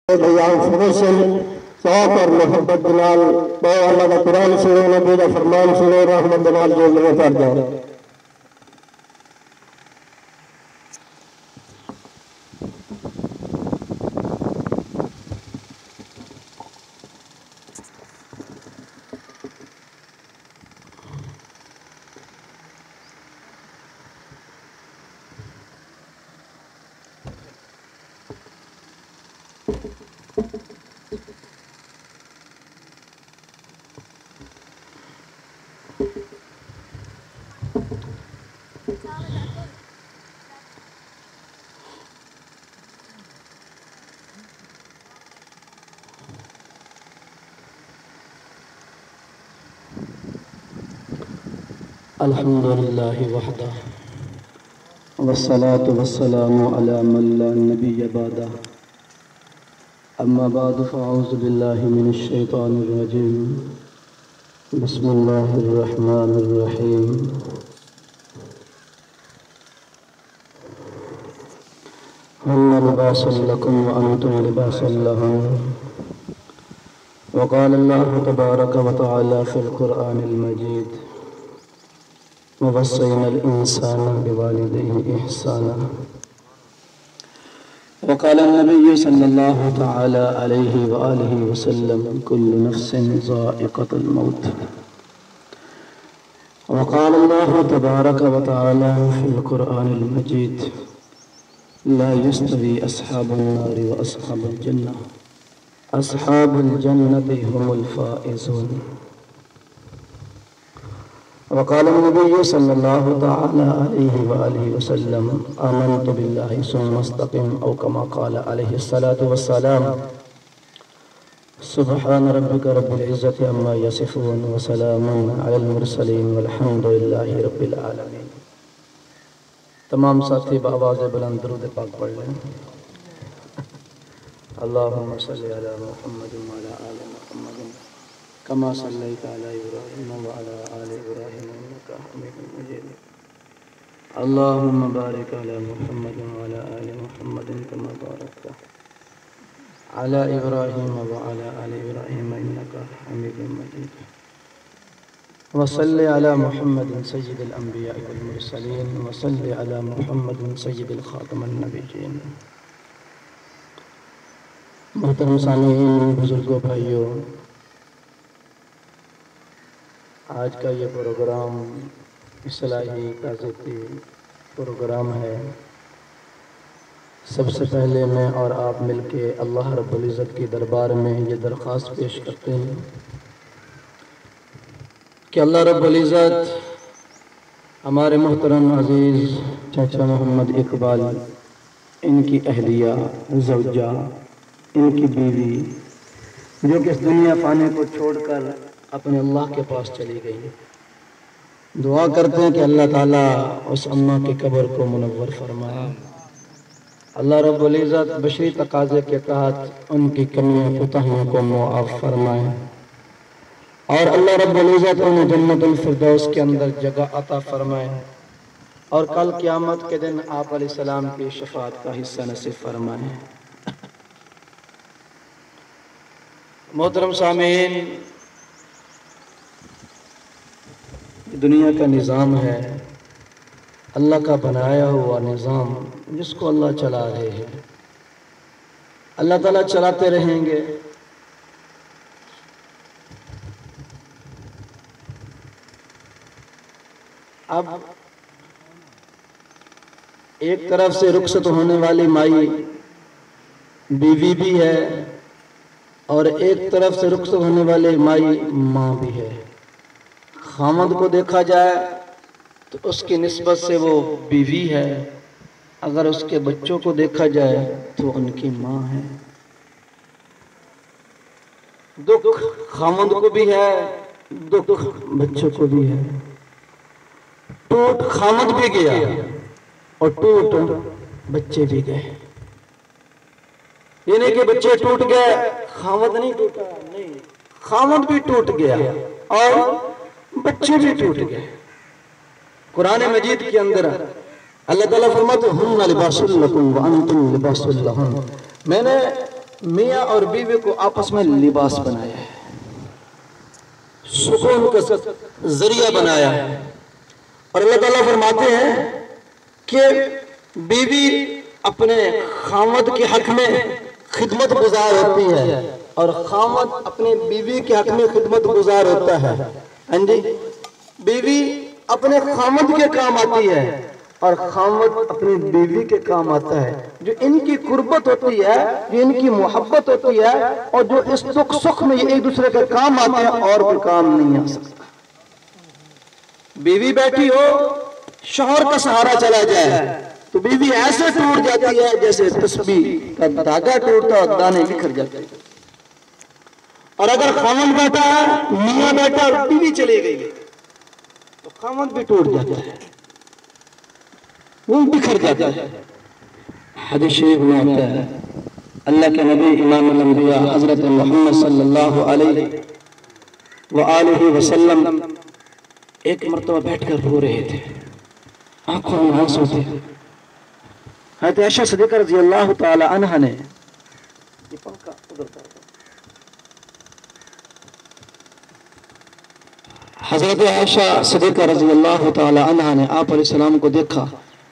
بیان شروع سے شوق اور محبت بلال بہت اللہ کا قرآن سنو نبی کا فرمان سنو رحمت بلال جو میں پڑھ جاؤ الحمد لله وحده والصلاة والسلام على من لا نبي بعده أما بعد فأعوذ بالله من الشيطان الرجيم بسم الله الرحمن الرحيم هن لباس لكم وأنتم لباس لهم وقال الله تبارك وتعالى في القرآن المجيد ووصينا الإنسان بوالديه إحسانا وقال النبي صلى الله تعالى عليه وآله وسلم كل نفس ذائقة الموت وقال الله تبارك وتعالى في القرآن المجيد لا يستوي أصحاب النار وأصحاب الجنة أصحاب الجنة هم الفائزون وقال النبي صلى الله تعالى عليه وآله وسلم آمنت بالله ثم استقم أو كما قال عليه الصلاة والسلام سبحان ربك رب العزة عما يصفون وسلام على المرسلين والحمد لله رب العالمين. تمام ساتھی بآواز بلند درود پاک پڑھ لیں. اللهم صل على محمد وعلى آل محمد كما صليت على إبراهيم وعلى آل إبراهيم إنك حميد مجيد. اللهم بارك على محمد وعلى آل محمد كما باركت على إبراهيم وعلى آل إبراهيم إنك حميد مجيد. وصل على محمد سيد الأنبياء والمرسلين وصل على محمد سيد الخاتم النبيين. محترم سامعین، بزرگوں، بھائیوں، آج کا یہ پروگرام اصلاحی تعزیتی پروگرام ہے. سب سے پہلے میں اور آپ مل کے اللہ رب العزت کی دربار میں یہ درخواست پیش کرتے ہیں کہ اللہ رب العزت ہمارے محترم عزیز چاچا محمد اقبال، ان کی اہلیہ، زوجہ، ان کی بیوی جو کہ اس دنیا فانی کو چھوڑ کر اپنے اللہ کے پاس چلی گئی، دعا کرتے ہیں کہ اللہ تعالیٰ اس اماں کی قبر کو منور فرمائے. اللہ رب العزت بشری تقاضے کے تحت ان کی کمیوں کوتاہیوں کو معاف فرمائے اور اللہ رب العزت انہیں جنت الفردوس کے اندر جگہ عطا فرمائے اور کل قیامت کے دن آپ علیہ السلام کی شفاعت کا حصہ نصیب فرمائے. محترم سامعین، دنیا کا نظام ہے، اللہ کا بنایا ہوا نظام جس کو اللہ چلا رہے ہیں، اللہ تعالیٰ چلاتے رہیں گے. اب ایک طرف سے رخصت ہونے والی مائی بیوی بھی ہے اور ایک طرف سے رخصت ہونے والی مائی ماں بھی ہے. خامد کو دیکھا جائے تو اس کی نسبت سے وہ بیوی ہے، اگر اس کے بچوں کو دیکھا جائے تو ان کی ماں ہے. دکھ خامد کو بھی ہے، دکھ بچوں کو بھی ہے. ٹوٹ خامد بھی گیا اور ٹوٹ بچے بھی گئے. یہ نہیں کہ بچے ٹوٹ گئے خامد نہیں ٹوٹا، نہیں، خامد بھی ٹوٹ گیا اور بچے بھی ٹوٹ گئے. قرآن مجید کے اندر اللہ تعالیٰ فرماتے ہیں ہن لباس لکم وانتم لباس لہن. میں نے میاں اور بیوی کو آپس میں لباس بنایا ہے، سکون کا ذریعہ بنایا ہے۔ اور اللہ تعالیٰ فرماتے ہیں کہ بیوی اپنے خاوند کے حق میں خدمت گزار ہوتی ہے اور خاوند اپنے بیوی کے حق میں خدمت گزار ہوتا ہے۔ ہاں جی، بیوی اپنے خاوند کے کام آتی ہے اور خاوند اپنی بیوی کے کام آتا ہے۔ جو ان کی قربت ہوتی ہے، جو ان کی محبت ہوتی ہے اور جو اس دکھ سکھ میں یہ ایک دوسرے کے کام آتے ہیں، اور کوئی کام نہیں آ سکتا۔ بیوی بیٹھی ہو، شوہر کا سہارا چلا جائے تو بیوی ایسے ٹوٹ جاتی ہے جیسے تسبیح کا دھاگا ٹوٹتا اور دانے بکھر جاتے ہیں۔ اور اگر خاوند بیٹھا ہے، میاں بیٹھا اور بیوی چلی گئی تو خاوند بھی ٹوٹ جاتا ہے، وہ بکھر جاتا ہے۔ حدیث شریف میں آتا ہے اللہ کے نبی امام الانبیاء حضرت محمد صلی اللہ علیہ وآلہ وسلم ایک مرتبہ بیٹھ کر رو رہے تھے، آنکھوں میں آنسو تھے۔ حضرت عائشہ صدیقہ رضی اللہ تعالی عنہ نے حضرت عائشہ صدیقہ رضی اللہ تعالی عنہ نے آپ علیہ السلام کو دیکھا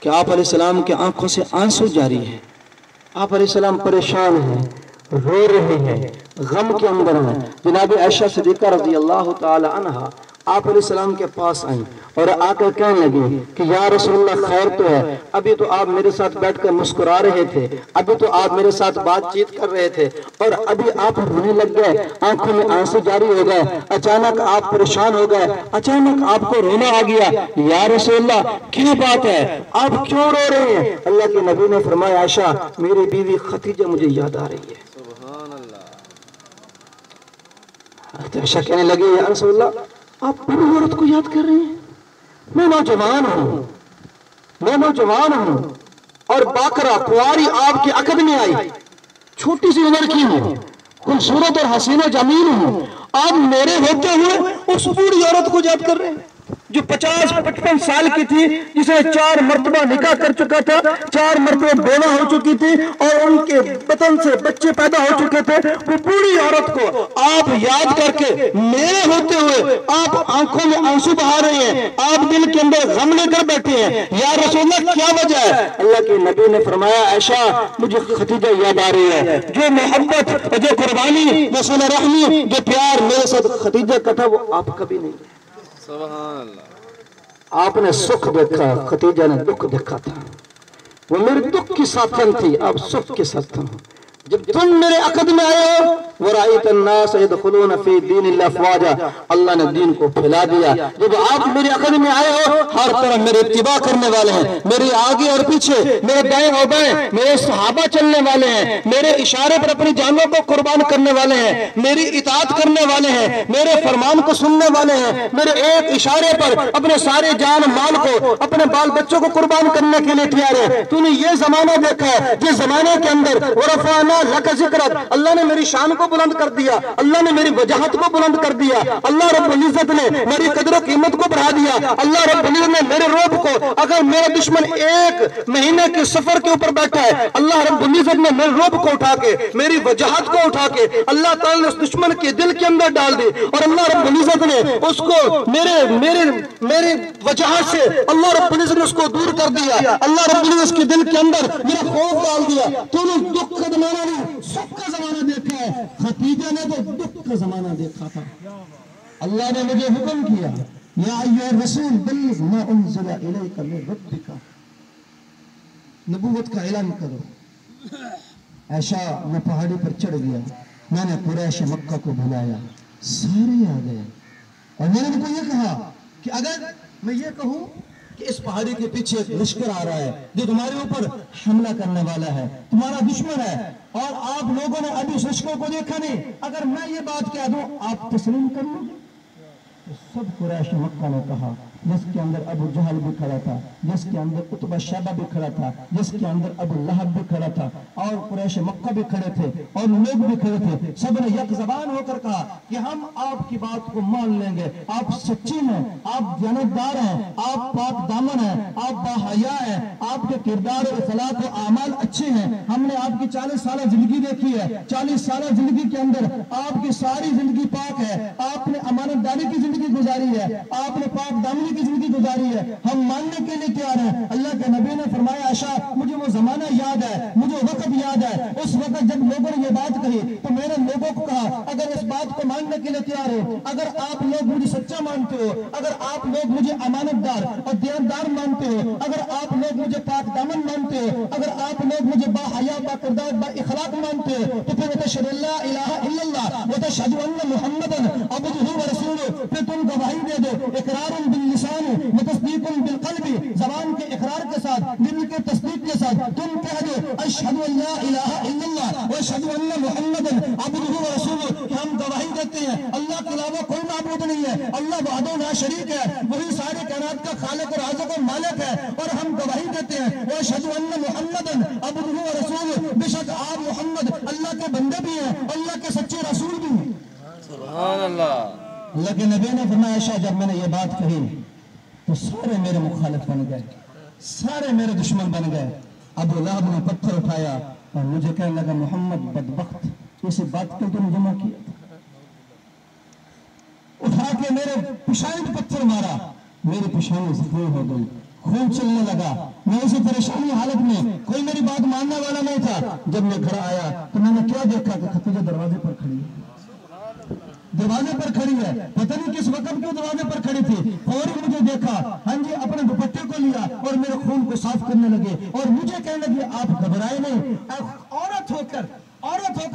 کہ آپ علیہ السلام کے آنکھوں سے آنسو جاری ہیں، آپ علیہ السلام پریشان ہیں، رو رہے ہیں، غم کے اندر ہیں۔ جناب عائشہ صدیقہ رضی اللہ تعالی عنہ آپ علیہ السلام کے پاس آئیں اور آ کر کہنے لگے کہ یا رسول اللہ خیر تو ہے، ابھی تو آپ میرے ساتھ بیٹھ کر مسکرا رہے تھے، ابھی تو آپ میرے ساتھ بات چیت کر رہے تھے اور ابھی آپ رونے لگ گئے، آنکھوں میں آنسو جاری ہو گئے، اچانک آپ پریشان ہو گئے، اچانک آپ کو رونا آ گیا، یا رسول اللہ کیا بات ہے، آپ کیوں رو رہے ہیں؟ اللہ کے نبی نے فرمایا عائشہ میری بیوی خدیجہ مجھے یاد آ رہی ہے۔ سبحان اللہ۔ عائشہ کہنے لگے یا رسول اللہ آپ بڑی عورت کو یاد کر رہے ہیں؟ میں نوجوان ہوں اور باقرہ کنواری آپ کے عقد میں آئی، چھوٹی سی عمر کی ہوں، خوبصورت اور حسین و جمیل ہوں، آپ میرے ہوتے ہوئے اس بوڑھی عورت کو یاد کر رہے ہیں جو 50-55 سال کی تھی، جسے 4 مرتبہ نکاح کر چکا تھا، 4 مرتبہ بیوہ ہو چکی تھی اور ان کے بطن سے بچے پیدا ہو چکے تھے، وہ بوڑھی عورت کو آپ یاد کر کے میرے ہوتے ہوئے آپ آنکھوں میں آنسو بہا رہے ہیں، آپ دل کے اندر غم لے کر بیٹھے ہیں، یا رسول اللہ کیا وجہ ہے؟ اللہ کے نبی نے فرمایا عائشہ مجھے خدیجہ یاد آ رہی ہے، جو محبت جو قربانی جو صلہ رحمی جو پیار میرے ساتھ خدیجہ کا تھا وہ آپ کبھی نہیں ہے۔ سبحان اللہ۔ آپ نے سکھ دیکھا، خدیجہ نے دکھ دیکھا تھا، وہ میرے دکھ کی ساتھن تھی، آپ سکھ کی ساتھن ہو۔ جب تم میرے عقد میں آئے ہو وَرَأَيْتَ النَّاسَ يَدْخُلُونَ فِي دِينِ اللَّهِ أَفْوَاجًا، اللہ نے دین کو پھیلا دیا۔ جب آپ میرے عقد میں آئے ہو ہر طرف میرے اتباع کرنے والے ہیں، میرے آگے اور پیچھے، میرے دائیں اور بائیں میرے صحابہ چلنے والے ہیں، میرے اشارے پر اپنی جانوں کو قربان کرنے والے ہیں، میری اطاعت کرنے والے ہیں، میرے فرمان کو سننے والے ہیں، میرے ایک اشارے پر اپنے سارے جان مال کو اپنے بال بچوں کو قربان کرنے کے لیے تیار ہے۔ تو نے یہ زمانہ دیکھا ہے جس زمانے کے اندر وَرَفَعْنَا لَكَ ذِكْرَكَ، اللہ نے میری شان کو بلند کر دیا، اللہ نے میری وجاہت کو بلند کر دیا، اللہ رب العزت نے میری قدر و قیمت کو بڑھا دیا، اللہ رب العزت نے میرے روب کو، اگر میرا دشمن 1 مہینے کے سفر کے اوپر بیٹھا ہے، اللہ رب العزت نے میرے روب کو اٹھا کے میری وجاہت کو اٹھا کے اللہ تعالیٰ نے اس دشمن کے دل کے اندر ڈال دی، اور اللہ رب العزت نے اس کو میرے وجاہت سے اللہ رب العزت نے اس کو دور کر دیا، اللہ رب العزت کے دل کے اندر میرا خوف ڈال دیا۔ تو نے دکھ کا زمانہ نہیں سکھ کا زمانہ دیکھا ہے، خدیجہ نے تو دکھ کا زمانہ دیکھا تھا۔ اللہ نے مجھے حکم کیا یا ایھا الرسول بلغ ما انزل الیک من ربک، نبوت کا اعلان کرو۔ عائشہ میں پہاڑی پر چڑھ گیا، میں نے قریش مکہ کو بلایا، سارے آ گئے اور میں نے ان کو یہ کہا کہ اگر میں یہ کہوں کہ اس پہاڑی کے پیچھے ایک لشکر آ رہا ہے جو تمہارے اوپر حملہ کرنے والا ہے، تمہارا دشمن ہے، اور آپ لوگوں نے ابھی اس لشکر کو دیکھا نہیں، اگر میں یہ بات کہہ دوں آپ تسلیم کر لو گے؟ سب قریش مکہ نے کہا جس کے اندر ابو جہل بھی کھڑا تھا، جس کے اندر عتبہ شیبہ بھی کھڑا تھا، جس کے اندر ابو لہب بھی کھڑا تھا، اور قریش مکہ بھی کھڑے تھے اور لوگ بھی کھڑے تھے. سب نے یک زبان ہو کر کہا کہ ہم آپ کی بات کو مان لیں گے، آپ سچی ہیں، آپ دیانتدار ہیں، آپ پاک دامن ہیں، آپ باحیا ہیں، آپ کے کردار و اخلاق و اعمال اچھے ہیں. ہم نے آپ کی 40 سالہ زندگی دیکھی ہے، 40 سالہ زندگی کے اندر آپ کی ساری زندگی پاک ہے، آپ نے امانت داری کی زندگی گزاری ہے، آپ نے پاک دامنی کی زندگی گزاری ہے، ہم ماننے کے لیے تیار ہیں. اللہ کے نبی نے فرمایا عائشہ مجھے وہ زمانہ یاد ہے، مجھے وقت یاد ہے، اس وقت جب لوگوں نے یہ بات کہی تو میں نے لوگوں کو کہا اگر اس بات کو ماننے کے لیے تیار ہو، اگر آپ لوگ مجھے سچا مانتے ہو، اگر آپ لوگ مجھے امانت دار اور دیانتدار مانتے ہو، اگر آپ لوگ مجھے پاک دامن مانتے ہو، اگر آپ لوگ مجھے باحیا با کردار با اخلاق مانتے ہو، تو پھر وتشہد لا الہ الا اللہ وتشہد ان محمدا عبدہ ورسولہ، پھر تم گواہی دے دو اقرار باللسان وتصدیق بالقلب، زبان کے اقرار کے ساتھ دل کے تصدیق کے ساتھ تم کہہ دو اشہد ان لا الہ الا اللہ واشہد ان محمدا عبدہ ورسولہ، کہ ہم گواہی دیتے ہیں اللہ کے علاوہ کوئی معبود نہیں ہے، اللہ وحدہ لا شریک ہے، وہی سارے کائنات کا خالق اور رازق و مالک ہے، اور ہم گواہی دیتے ہیں واشہد ان محمدا عبدہ ورسولہ، بے شک آپ محمد اللہ کے بندے بھی ہیں، اللہ کے سچے رسول بھی ہیں. سبحان اللہ. اللہ کے نبی نے فرمایا عائشہ جب میں نے یہ بات کہی تو سارے میرے مخالف بن گئے، سارے میرے دشمن بن گئے. ابو لہب نے پتھر اٹھایا اور مجھے کہنے لگا محمد بدبخت اسی بات کے تم جمع کیا تھا. اٹھا کے میرے پیشانی پہ پتھر مارا، میری پیشانی زخمی ہو گئی، خون چلنے لگا. میں اسی پریشانی حالت میں، کوئی میری بات ماننے والا نہیں تھا. جب میں گھر آیا تو میں نے کیا دیکھا کہ خدیجہ دروازے پر کھڑی ہے، دروازے پر کھڑی ہے، پتہ نہیں کس وقت کیوں دروازے پر کھڑی تھی. فوری مجھے دیکھا، ہاں جی اپنے دوپٹے کو لیا اور میرے خون کو صاف کرنے لگے اور مجھے کہنے لگے آپ گھبرائے نہیں. عورت ہو کر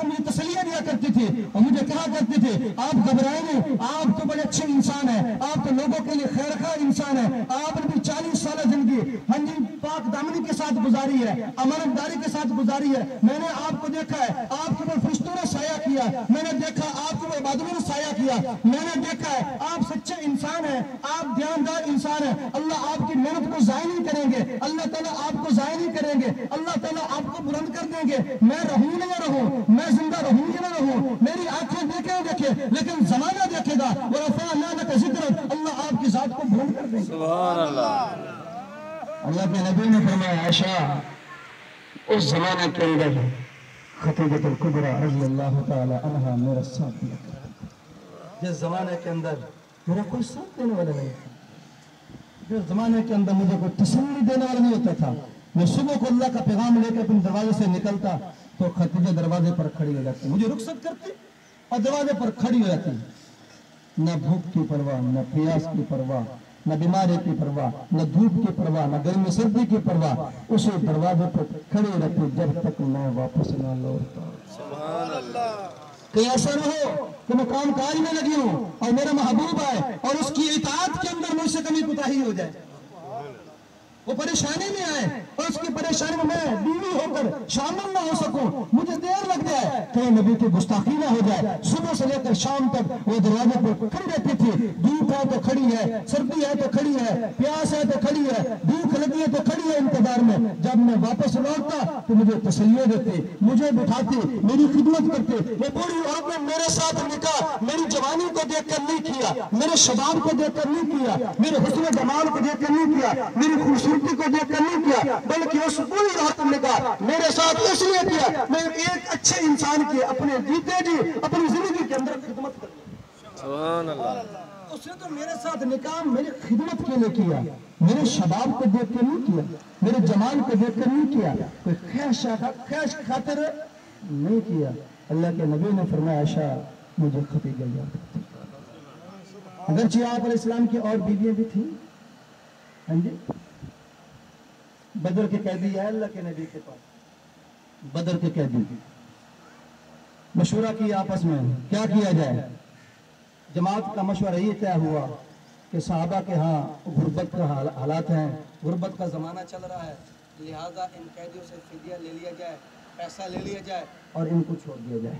مجھے تسلیہ دیا کرتی تھی اور مجھے کہا کرتی تھی آپ گھبرائے نہیں، آپ تو بڑے اچھے انسان ہیں، آپ تو لوگوں کے لیے خیر خواہ انسان ہیں، آپ نے بھی 40 سالہ زندگی ہاں جی پاک دامنی کے ساتھ گزاری ہے، امانت داری کے ساتھ گزاری ہے. میں نے آپ کو دیکھا ہے، آپ کے اوپر فرشتوں نے سایہ کیا، میں نے دیکھا آپ کے اوپر بادلوں نے سایہ کیا، میں نے دیکھا ہے آپ سچے انسان ہیں، آپ دیانتدار انسان ہیں. اللہ آپ کی محنت کو ضائع نہیں کریں گے، اللہ تعالیٰ آپ کو ضائع نہیں کریں گے، اللہ تعالیٰ آپ کو بلند کر دیں گے. میں رہوں یا نہ رہوں، میں زندہ رہوں یا نہ رہوں، میری آنکھیں دیکھیں لیکن زمانہ دیکھے گا. وَرَفَعْنَا لَكَ ذِكْرَكَ، اللہ آپ کی ذات کو بلند کر دیں گے. سبحان اللہ. اللہ کے نبی نے فرمایا عائشہ اس زمانے کے اندر خدیجہ الکبریٰ رضی اللہ تعالی عنہا میرا ساتھ دیا کرتی تھی. جس زمانے کے اندر میرا کوئی ساتھ دینے والا نہیں تھا، جس زمانے کے اندر مجھے کوئی تسلی دینے والا نہیں ہوتا تھا، میں صبح کو اللہ کا پیغام لے کے اپنے دروازے سے نکلتا تو خدیجہ دروازے پر کھڑی ہو جاتی، مجھے رخصت کرتی اور دروازے پر کھڑی ہو جاتی. نہ بھوک کی پرواہ، نہ پیاس کی پرواہ، نہ بیماری کی پرواہ، نہ دھوپ کی پرواہ، نہ گرمی سردی کی پرواہ، اسے دروازے پر کھڑی رہتی جب تک میں واپس نہ لوٹتا. سبحان اللہ. کہ ایسا نہ ہو کہ میں کام کاج میں لگی ہوں اور میرا محبوب آئے اور اس کی اطاعت کے اندر مجھ سے کمی کوتاہی ہو جائے، وہ پریشانی میں آئے اور اس کی پریشانی میں میں بیوی ہو کر شامل نہ ہو سکوں، مجھے دیر لگ جائے، کہیں نبی کی گستاخی نہ ہو جائے. صبح سے لے کر شام تک وہ دروازے پر کھڑی رہتی تھی، دھوپ ہے تو کھڑی ہے، سردی ہے تو کھڑی ہے، پیاس ہے تو کھڑی ہے، بھوک لگی ہے تو کھڑی ہے انتظار میں. جب میں واپس لوٹتا تو مجھے تسلی دیتے، مجھے بٹھاتی، میری خدمت کرتے. وہ بوڑھی عورت نے میرے ساتھ نکاح میری جوانی کو دیکھ کر نہیں کیا، میرے شباب کو دیکھ کر نہیں کیا، میرے حسن و جمال کو دیکھ کر نہیں کیا، میری خوبصورتی کو دیکھ کر نہیں کیا، بلکہ اس بوڑھی عورت نے کہا میرے ساتھ اس لیے کیا میں ایک اچھے انسان کی اپنے جیتے جی اپنی زندگی کے اندر خدمت کروں. سبحان اللہ. اس نے تو میرے ساتھ نکاح میری خدمت کے لیے کیا، میرے شباب کو دیکھ کر نہیں کیا، میرے جمال کو دیکھ کر نہیں کیا، کوئی خواہش خاطر نہیں کیا. اللہ کے نبی نے فرمایا عائشہ مجھے خدیجہ یاد آتی. اگرچہ آپ علیہ السلام کی اور بیویاں بھی تھیں، ہاں جی بدر کے قیدی ہے اللہ کے نبی کے پاس، بدر کے قیدی مشورہ کیا آپس میں کیا کیا جائے. جماعت کا مشورہ یہ طے ہوا کہ صحابہ کے ہاں غربت کا حالات ہیں، غربت کا زمانہ چل رہا ہے، لہٰذا ان قیدیوں سے فدیہ لے لیا جائے، پیسہ لے لیا جائے اور ان کو چھوڑ دیا جائے.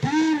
3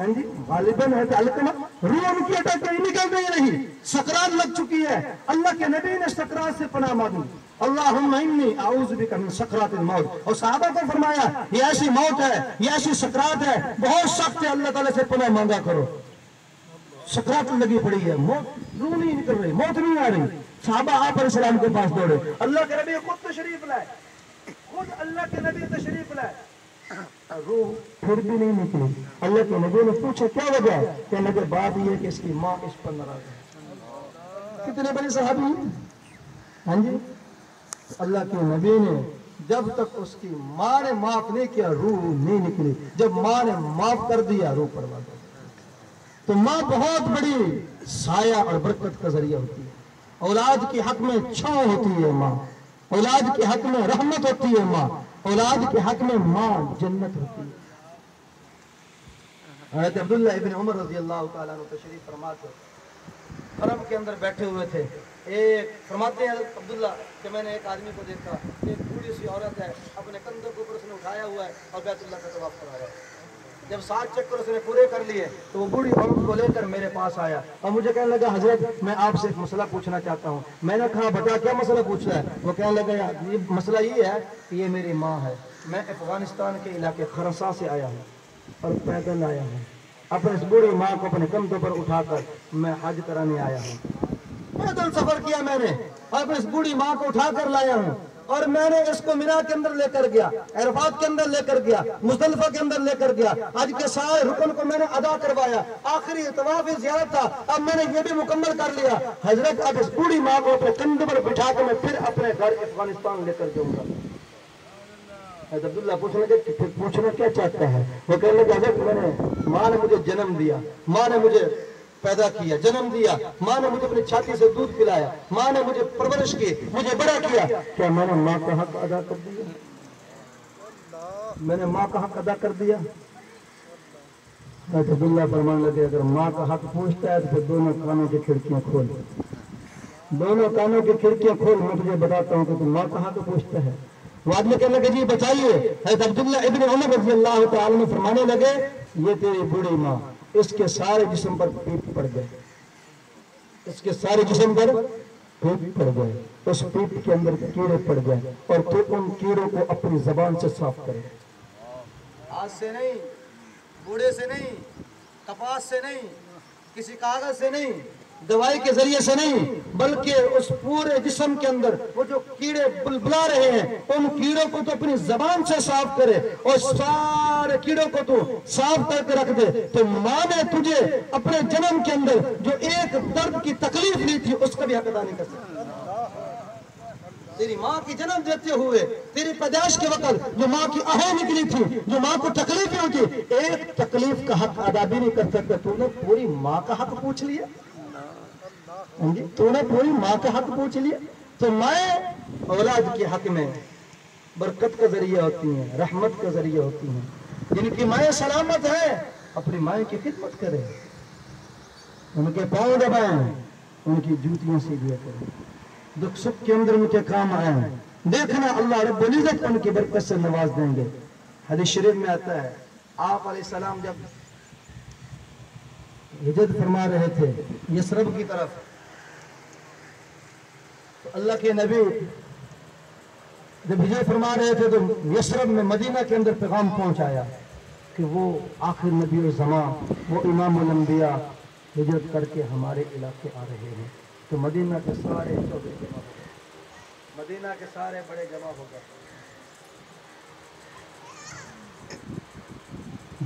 ہاں جی غالباً ہے علقمہ روح ان کی اٹک گئی نکل رہی نہیں سکرات لگ چکی ہے اللہ کے نبی نے سکرات سے پناہ مانگی اللہم انی اعوذ بک من سکرات الموت اور صحابہ کو فرمایا یہ ایسی موت ہے یہ ایسی سکرات ہے بہت سخت ہے اللہ تعالیٰ سے پناہ مانگا کرو سکرات لگی پڑی ہے موت روح نہیں نکل رہی موت نہیں آ رہی صحابہ آپ علیہ السلام کے پاس دوڑے اللہ کے نبی خود تشریف لائے خود اللہ کے نبی تشریف لائے روح پھر بھی نہیں نکلی اللہ کے نبی نے پوچھا کیا وجہ ہے کہنے لگے بات یہ کہ اس کی ماں اس پر ناراض ہے کتنے بڑے صحابی ہیں ہاں جی اللہ کے نبی نے جب تک اس کی ماں نے معاف نہیں کیا روح نہیں نکلی جب ماں نے معاف کر دیا روح پرواز ہو تو ماں بہت بڑی سایہ اور برکت کا ذریعہ ہوتی ہے اولاد کے حق میں چھاؤں ہوتی ہے ماں اولاد کے حق میں رحمت ہوتی ہے ماں اولاد کے حق میں ماں جنت ہوتی ہے حضرت عبداللہ ابن عمر رضی اللہ تعالیٰ عنہ تشریف فرما کر حرم کے اندر بیٹھے ہوئے تھے ایک فرماتے ہیں حضرت عبداللہ کہ میں نے ایک آدمی کو دیکھا ایک بوڑھی سی عورت ہے اپنے کندھوں کے اوپر اس نے اٹھایا ہوا ہے اور بیت اللہ کا طواف کرا رہا ہے جب 7 چکر اس نے پورے کر لیے تو وہ بوڑھی عورت کو لے کر میرے پاس آیا اور مجھے کہنے لگا حضرت میں آپ سے ایک مسئلہ پوچھنا چاہتا ہوں میں نے کہا بتا کیا مسئلہ پوچھنا ہے وہ کہنے لگا یہ مسئلہ یہ ہے کہ یہ میری ماں ہے میں افغانستان کے علاقے خرساں سے آیا ہوں اور پیدل آیا ہوں اپنے اس بوڑھی ماں کو اپنے کندھوں پر اٹھا کر میں حج کرانے آیا ہوں پیدل سفر کیا میں نے اور اپنے اس بوڑھی ماں کو اٹھا کر لایا ہوں اور میں نے اس کو مینا کے اندر لے کر گیا عرفات کے اندر لے کر گیا مزدلفہ کے اندر لے کر گیا حج کے سارے رکن کو میں نے ادا کروایا آخری طواف زیارت تھا اب میں نے یہ بھی مکمل کر لیا حضرت اب اس بوڑھی ماں کو اپنے کندھے پر بٹھا کے میں پھر اپنے گھر افغانستان لے کر جاؤں گا حضرت عبداللہ پوچھنے لگے کہ پھر پوچھنا کیا چاہتا ہے وہ کہنے لگے حضرت میں نے ماں نے مجھے جنم دیا ماں نے مجھے پیدا کیا جنم دیا ماں نے مجھے اپنی چھاتی سے دودھ پلایا ماں نے مجھے پرورش کی مجھے بڑا کیا کیا میں نے ماں کا حق ادا کر دیا میں نے ماں کا حق ادا کر دیا حضرت عبداللہ فرمان لگے اگر ماں کا حق پوچھتا ہے تو پھر دونوں کانوں کی کھڑکیاں کھول دونوں کانوں کی کھڑکیاں کھول میں تجھے بتاتا ہوں کہ تو ماں کا حق پوچھتا ہے وہ آدمی کہنے لگے جی بتائیے حضرت عبداللہ ابن عمر رضی اللہ تعالیٰ نے فرمانے لگے یہ تیری بوڑھی ماں اس کے سارے جسم پر پیپ پڑ گئے اس کے سارے جسم پر پیپ پڑ گئے اس پیپ کے اندر کیڑے پڑ گئے اور تو ان کیڑوں کو اپنی زبان سے صاف کرے ہاتھ سے نہیں بوڑھے سے نہیں کپاس سے نہیں کسی کاغذ سے نہیں دوائی کے ذریعے سے نہیں بلکہ اس پورے جسم کے اندر وہ جو کیڑے بلبلا رہے ہیں ان کیڑوں کو تو اپنی زبان سے صاف کرے اور سارے کیڑوں کو تو صاف کر کے رکھ دے تو ماں نے تجھے اپنے جنم کے اندر جو ایک درد کی تکلیف لی تھی اس کا بھی حق ادا نہیں کر سکتا تیری ماں کی جنم دیتے ہوئے تیری پیدائش کے وقت جو ماں کی آہیں نکلی تھی جو ماں کو تکلیف ہوتی ایک تکلیف کا حق ادا بھی نہیں کر سکتا تو نے پوری ماں کا حق پوچھ لیا تو نے پوری ماں کا حق پوچھ لیا تو مائیں اولاد کے حق میں برکت کا ذریعہ ہوتی ہیں رحمت کا ذریعہ ہوتی ہیں جن کی مائیں سلامت ہیں اپنی مائیں کی خدمت کریں ان کے پاؤں دبائیں ان کی جوتیاں سے دیا کریں دکھ سکھ کے اندر ان کے کام آئیں دیکھنا اللہ رب العزت ان کی برکت سے نواز دیں گے حدیث شریف میں آتا ہے آپ علیہ السلام جب ہجرت فرما رہے تھے یثرب کی طرف تو اللہ کے نبی جب ہجرت فرما رہے تھے تو یثرب میں مدینہ کے اندر پیغام پہنچایا کہ وہ آخر نبی الزمان وہ امام الانبیاء ہجرت کر کے ہمارے علاقے آ رہے ہیں تو مدینہ کے سارے چودھری جمع ہو گئے مدینہ کے سارے بڑے جمع ہو گئے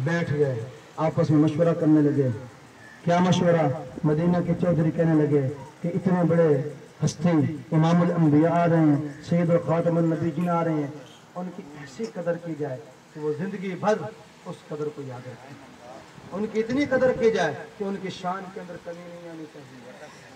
بیٹھ گئے آپس میں مشورہ کرنے لگے کیا مشورہ مدینہ کے چودھری کہنے لگے کہ اتنے بڑے ہستی امام الانبیاء آ رہے ہیں سید و خاتم النبیین آ رہے ہیں ان کی ایسی قدر کی جائے کہ وہ زندگی بھر اس قدر کو یاد رکھیں ان کی اتنی قدر کی جائے کہ ان کی شان کے اندر کمی نہیں آنی چاہیے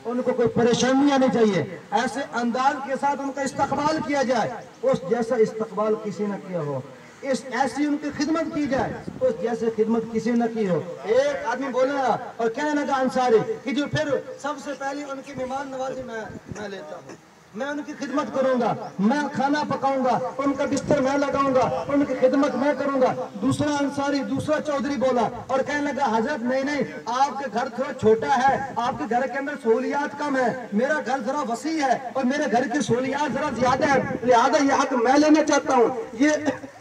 ان کو کوئی پریشانی نہیں آنی چاہیے ایسے انداز کے ساتھ ان کا استقبال کیا جائے اس جیسا استقبال کسی نہ کیا ہو ایسی ان کی خدمت کی جائے اس جیسے خدمت کسی نہ کی ہو ایک آدمی بولا اور کہنے لگا انصاری کہ جو پھر سب سے پہلی ان کی مہمان نوازی میں لیتا ہوں میں ان کی خدمت کروں گا، میں کھانا پکاؤں گا، ان کا بستر میں لگاؤں گا، ان کی خدمت میں کروں گا۔ دوسرا انصاری، دوسرا چودھری بولا اور کہنے لگا حضرت نہیں، آپ کے گھر تھوڑا چھوٹا ہے، آپ کے گھر کے اندر سہولیات کم ہے، میرا گھر ذرا وسیع ہے اور میرے گھر کی سہولیات ذرا زیادہ ہے، لہذا یہ حق میں لینا چاہتا ہوں،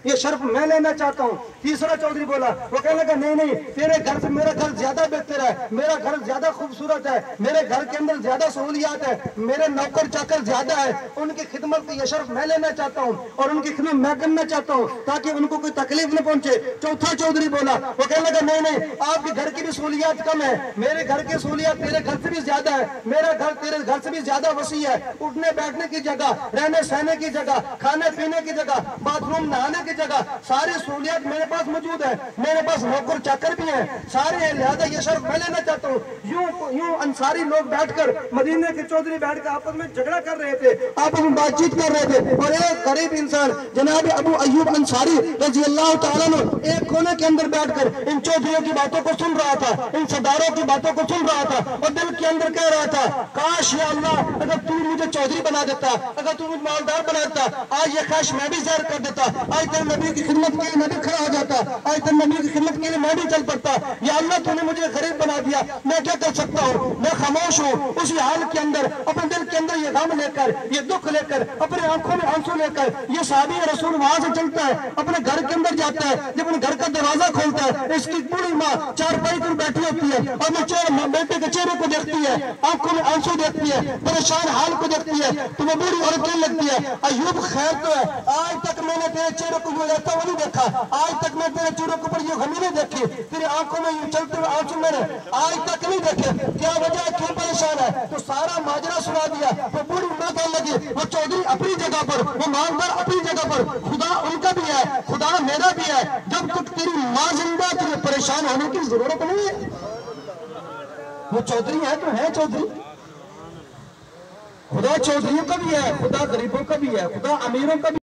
یہ شرف میں لینا چاہتا ہوں۔ تیسرا چودھری بولا، وہ کہنے لگا نہیں، تیرے گھر سے میرا گھر زیادہ بہتر ہے، میرا گھر زیادہ خوبصورت ہے، میرے گھر کے اندر زیادہ سہولیات ہے، میرے نوکر چاکر زیادہ ہے، ان کی خدمت کی یہ شرف میں لینا چاہتا ہوں اور ان کی خدمت میں کرنا چاہتا ہوں تاکہ ان کو کوئی تکلیف نہ پہنچے۔ چوتھا چودھری بولا، وہ کہنے لگا نہیں، آپ کے گھر کی بھی سہولیات کم ہے، میرے گھر کی سہولیات تیرے گھر سے بھی زیادہ ہے، میرا گھر تیرے گھر سے بھی زیادہ وسیع ہے، اٹھنے بیٹھنے کی جگہ، رہنے سہنے کی جگہ، کھانے پینے کی جگہ، باتھ روم نہانے کی جگہ، ساری سہولیات میرے پاس موجود ہے، میرے پاس نوکر چاکر بھی ہیں، سارے ہیں، لہذا یہ شرف میں لینا چاہتا ہوں۔ یوں انصاری لوگ بیٹھ کر، مدینے کے چودھری بیٹھ کر آپس میں جھگڑا کر رہے تھے، آپس میں بات چیت کر رہے تھے اور ایک غریب انسان جناب ابو ایوب انصاری رضی اللہ تعالیٰ عنہ ایک کونے کے اندر بیٹھ کر ان چودھریوں کی باتوں کو سن رہا تھا، ان سرداروں کی باتوں کو سن رہا تھا اور دل کے اندر کہہ رہا تھا کاش یا اللہ اگر تو مجھے چودھری بنا دیتا، اگر تو مجھے مالدار بنا دیتا، آج یہ خواہش میں بھی ظاہر کر دیتا، آج تیرے نبی کی خدمت کے لیے میں بھی کھڑا ہو جاتا، آج تیرے نبی کی خدمت کے لیے میں بھی چل پڑتا۔ یا اللہ تو نے مجھے غریب بنا دیا، میں کیا کر سکتا ہوں، میں خاموش ہوں۔ اسی حال کے اندر اپنے دل کے اندر یہ غم لے کر، یہ دکھ لے کر، اپنے آنکھوں میں آنسو لے کر یہ صحابی رسول وہاں سے چلتا ہے، اپنے گھر کے اندر جاتا ہے، جب اپنے گھر کا دروازہ کھولتا ہے اس کی بوڑھی ماں چارپائی پر بیٹھی ہوتی ہے اور وہ بیٹے کے چہرے کو دیکھتی ہے، آنکھوں میں آنسو دیکھتی ہے، پریشان حال کو دیکھتی ہے تو وہ بوڑھی عورت کہنے لگتی ہے ایوب خیر تو ہے، آج تک میں نے تیرے چہرے کو یہ رہتا ہوا نہیں دیکھا، آج تک میں تیرے چہرے کے اوپر یہ غمی نہیں دیکھی، تیرے آنکھوں میں یہ چلتے ہوئے آنسو میں نے آج تک نہیں دیکھے، کیا وجہ ہے، کیوں پریشان ہے؟ تو سارا ماجرا سنا دیا۔ وہ بوڑھی ماں کہنے لگی وہ چودھری اپنی جگہ پر، وہ مالدار اپنی جگہ پر، خدا ان کا بھی ہے، خدا میرا بھی ہے، جب تک تیری ماں زندہ تجھے پریشان ہونے کی ضرورت نہیں ہے۔ وہ چودھری ہے تو ہے چودھری، خدا چودھریوں کا بھی ہے، خدا غریبوں کا بھی ہے، خدا امیروں کا بھی